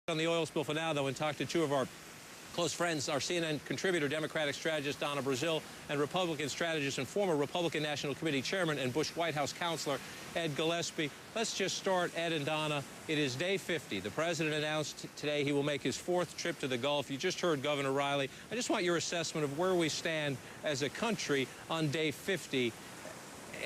On the oil spill for now, though, and talk to two of our close friends, our CNN contributor, Democratic strategist Donna Brazile, and Republican strategist and former Republican National Committee chairman and Bush White House counselor Ed Gillespie. Let's just start, Ed and Donna. It is day 50. The president announced today he will make his 4th trip to the Gulf. You just heard Governor Riley. I just want your assessment of where we stand as a country on day 50,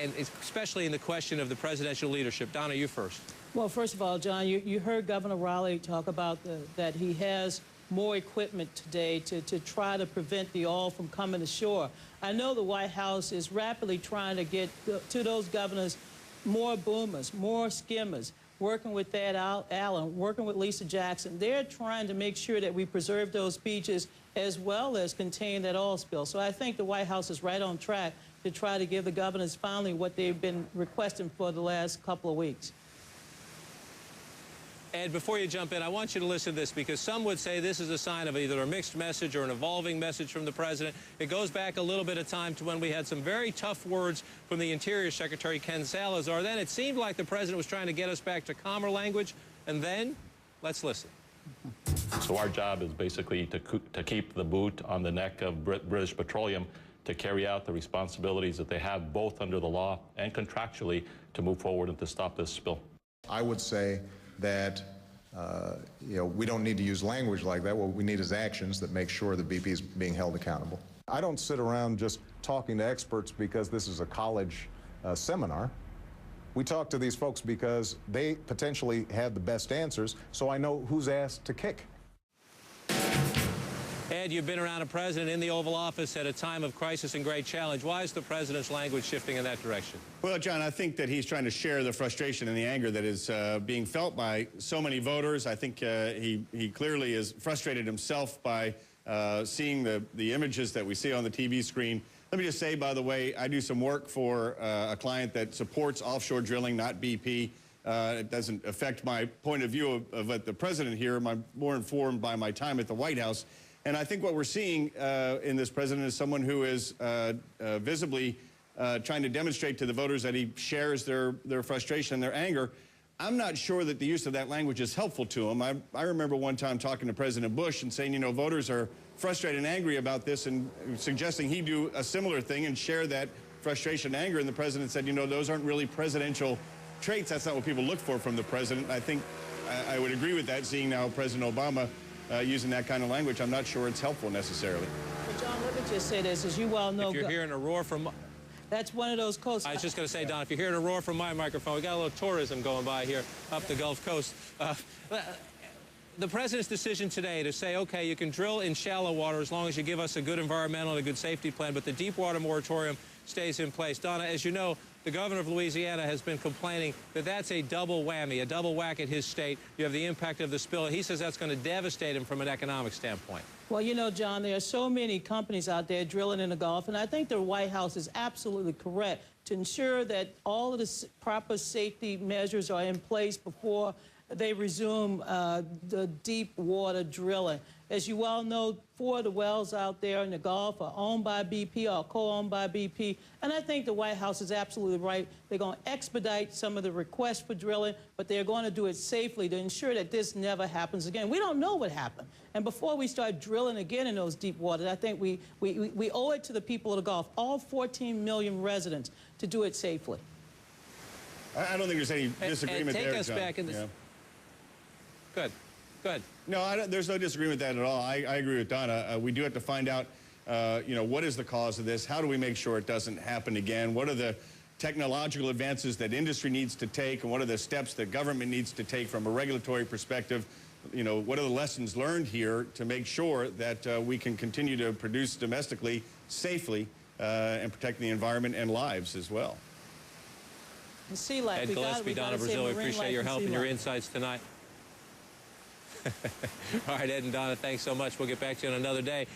and especially in the question of the presidential leadership. Donna, you first. Well, first of all, John, you heard Governor Riley talk about that he has more equipment today to try to prevent the oil from coming ashore. I know the White House is rapidly trying to get to those governors more boomers, more skimmers, working with Thad Allen, working with Lisa Jackson. They're trying to make sure that we preserve those beaches as well as contain that oil spill. So I think the White House is right on track to try to give the governors finally what they've been requesting for the last couple of weeks. Ed, before you jump in, I want you to listen to this, because some would say this is a sign of either a mixed message or an evolving message from the president. It goes back a little bit of time to when we had some very tough words from the Interior Secretary, Ken Salazar. Then it seemed like the president was trying to get us back to calmer language. And then, let's listen. So our job is basically to keep the boot on the neck of British Petroleum to carry out the responsibilities that they have both under the law and contractually to move forward and to stop this spill. I would say that we don't need to use language like that. What we need is actions that make sure that BP is being held accountable. I don't sit around just talking to experts because this is a college seminar. We talk to these folks because they potentially have the best answers, so I know who's asked to kick. Ed, you've been around a president in the Oval Office at a time of crisis and great challenge. Why is the president's language shifting in that direction? Well, John, I think that he's trying to share the frustration and the anger that is being felt by so many voters. I think he clearly is frustrated himself by seeing the images that we see on the TV screen. Let me just say, by the way, I do some work for a client that supports offshore drilling, not BP. It doesn't affect my point of view of what the president here. I'm more informed by my time at the White House. And I think what we're seeing in this president is someone who is visibly trying to demonstrate to the voters that he shares their frustration and their anger. I'm not sure that the use of that language is helpful to him. I remember one time talking to President Bush and saying, voters are frustrated and angry about this, and suggesting he do a similar thing and share that frustration and anger. And the president said, those aren't really presidential traits. That's not what people look for from the president. I think I would agree with that, seeing now President Obama using that kind of language. I'm not sure it's helpful necessarily. Well, John, let me just say this. As you well know, if you're hearing a roar from... That's one of those coasts. I was just going to say, Don, if you're hearing a roar from my microphone, we got a little tourism going by here up the Gulf Coast. The president's decision today to say, okay, you can drill in shallow water as long as you give us a good environmental and a good safety plan, but the deep water moratorium stays in place. Donna, as you know, the governor of Louisiana has been complaining that that's a double whammy, a double whack at his state. You have the impact of the spill. He says that's going to devastate him from an economic standpoint. Well, John, there are so many companies out there drilling in the Gulf, and I think the White House is absolutely correct to ensure that all of the proper safety measures are in place before they resume the deep water drilling. As you well know, 4 of the wells out there in the Gulf are owned by BP or co-owned by BP. And I think the White House is absolutely right. They're going to expedite some of the requests for drilling, but they're going to do it safely to ensure that this never happens again. We don't know what happened. And before we start drilling again in those deep waters, I think we owe it to the people of the Gulf, all 14 million residents, to do it safely. I don't think there's any disagreement there, Take us John. back in this... Yeah. Good. Good. No, there's no disagreement with that at all. I agree with Donna. We do have to find out, what is the cause of this? How do we make sure it doesn't happen again? What are the technological advances that industry needs to take, and what are the steps that government needs to take from a regulatory perspective? What are the lessons learned here to make sure that we can continue to produce domestically safely and protect the environment and lives as well? Sea life. Ed Gillespie, Donna Brazile, we appreciate your help and your insights tonight. All right, Ed and Donna, thanks so much. We'll get back to you on another day.